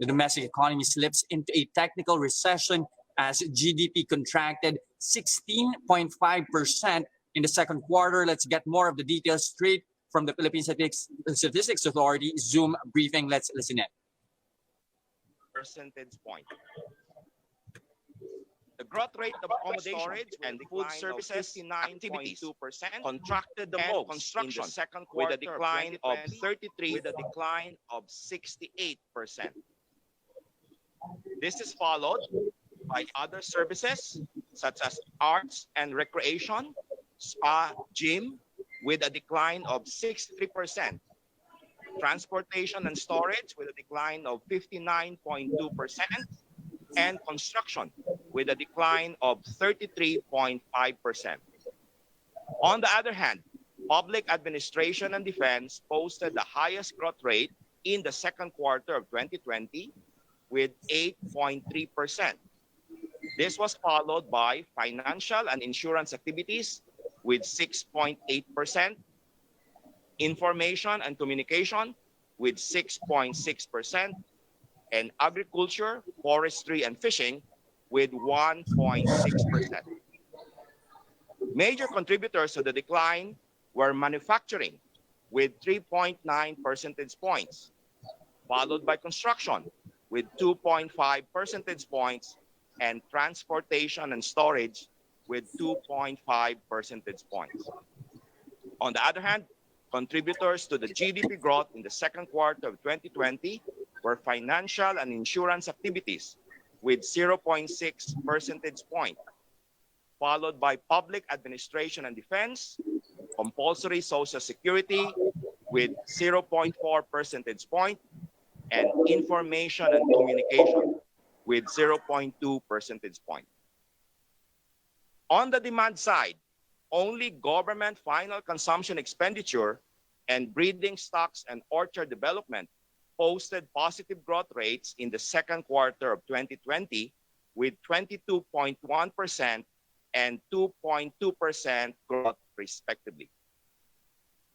The domestic economy slips into a technical recession as GDP contracted 16.5% in the second quarter. Let's get more of the details straight from the Philippine Statistics Authority Zoom briefing. Let's listen in. Percentage point. The growth rate of accommodation storage and food services activities contracted the most in the second quarter with a decline of 33 with a decline of 68%. This is followed by other services such as arts and recreation, spa, gym with a decline of 63%, transportation and storage with a decline of 59.2%, and construction with a decline of 33.5%. On the other hand, public administration and defense posted the highest growth rate in the second quarter of 2020 with 8.3%. This was followed by financial and insurance activities with 6.8%, information and communication with 6.6%, and agriculture, forestry, and fishing with 1.6%. Major contributors to the decline were manufacturing with 3.9 percentage points, followed by construction with 2.5 percentage points, and transportation and storage with 2.5 percentage points. On the other hand, contributors to the GDP growth in the second quarter of 2020 were financial and insurance activities with 0.6 percentage point, followed by public administration and defense, compulsory social security with 0.4 percentage point, and information and communication with 0.2 percentage point. On the demand side, only government final consumption expenditure and breeding stocks and orchard development posted positive growth rates in the second quarter of 2020 with 22.1% and 2.2% growth respectively.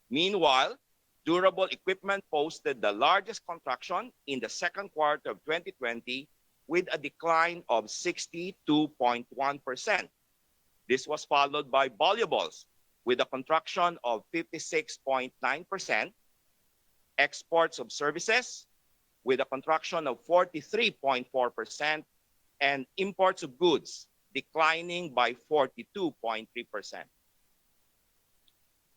Meanwhile, durable equipment posted the largest contraction in the second quarter of 2020 with a decline of 62.1%. This was followed by valuables with a contraction of 56.9%, exports of services with a contraction of 43.4%, and imports of goods declining by 42.3%.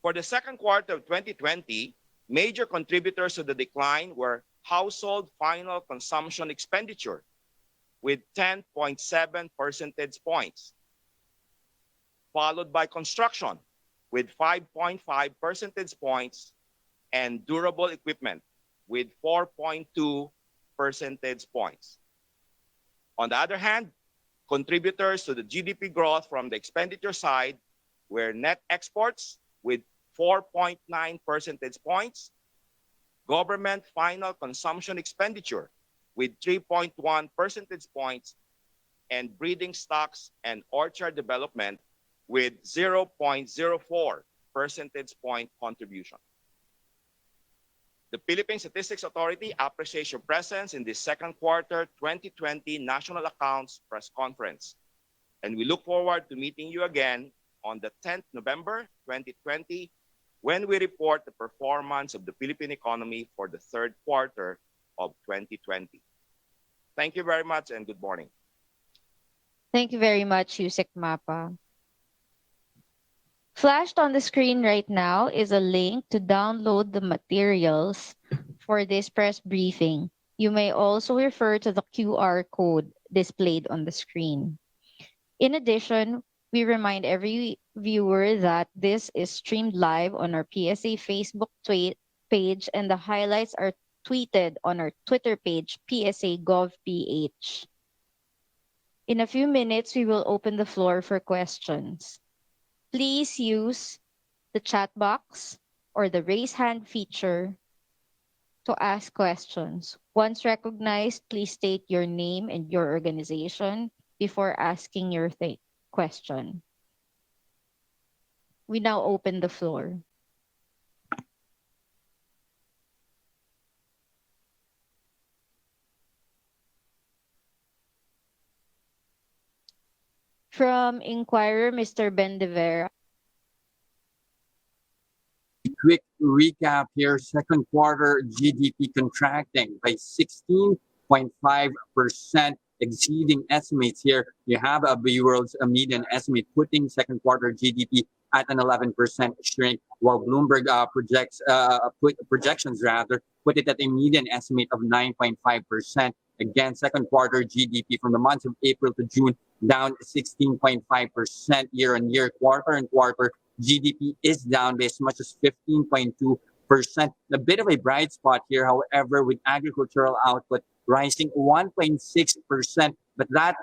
For the second quarter of 2020, major contributors to the decline were household final consumption expenditure with 10.7 percentage points, followed by construction with 5.5 percentage points, and durable equipment with 4.2 percentage points. On the other hand, contributors to the GDP growth from the expenditure side were net exports with 4.9 percentage points, government final consumption expenditure with 3.1 percentage points, and breeding stocks and orchard development with 0.04 percentage point contribution. The Philippine Statistics Authority appreciates your presence in this second quarter 2020 National Accounts Press Conference, and we look forward to meeting you again on the 10th November 2020 when we report the performance of the Philippine economy for the third quarter of 2020. Thank you very much and good morning. Thank you very much, Yusek Mapa. Flashed on the screen right now is a link to download the materials for this press briefing. You may also refer to the QR code displayed on the screen. In addition, we remind every viewer that this is streamed live on our PSA Facebook page, and the highlights are tweeted on our Twitter page, PSA.gov.ph. In a few minutes, we will open the floor for questions. Please use the chat box or the raise hand feature to ask questions. Once recognized, please state your name and your organization before asking your question. We now open the floor. From Inquirer, Mr. Bendevera. Quick recap here. Second quarter GDP contracting by 16.5%, exceeding estimates here. You have a Bureau's median estimate putting second quarter GDP at an 11% shrink, while Bloomberg projections put it at a median estimate of 9.5%. Again, second quarter GDP from the months of April to June down 16.5% year on year, quarter and quarter. GDP is down by as much as 15.2%. A bit of a bright spot here, however, with agricultural output rising 1.6%. That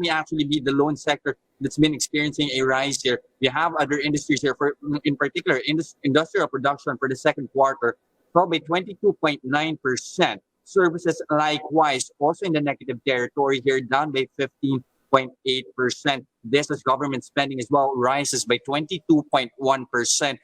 may actually be the lone sector that's been experiencing a rise here. We have other industries here, in particular, industrial production for the second quarter fell by 22.9%. Services likewise also in the negative territory here, down by 15.8%. This as government spending as well rises by 22.1%.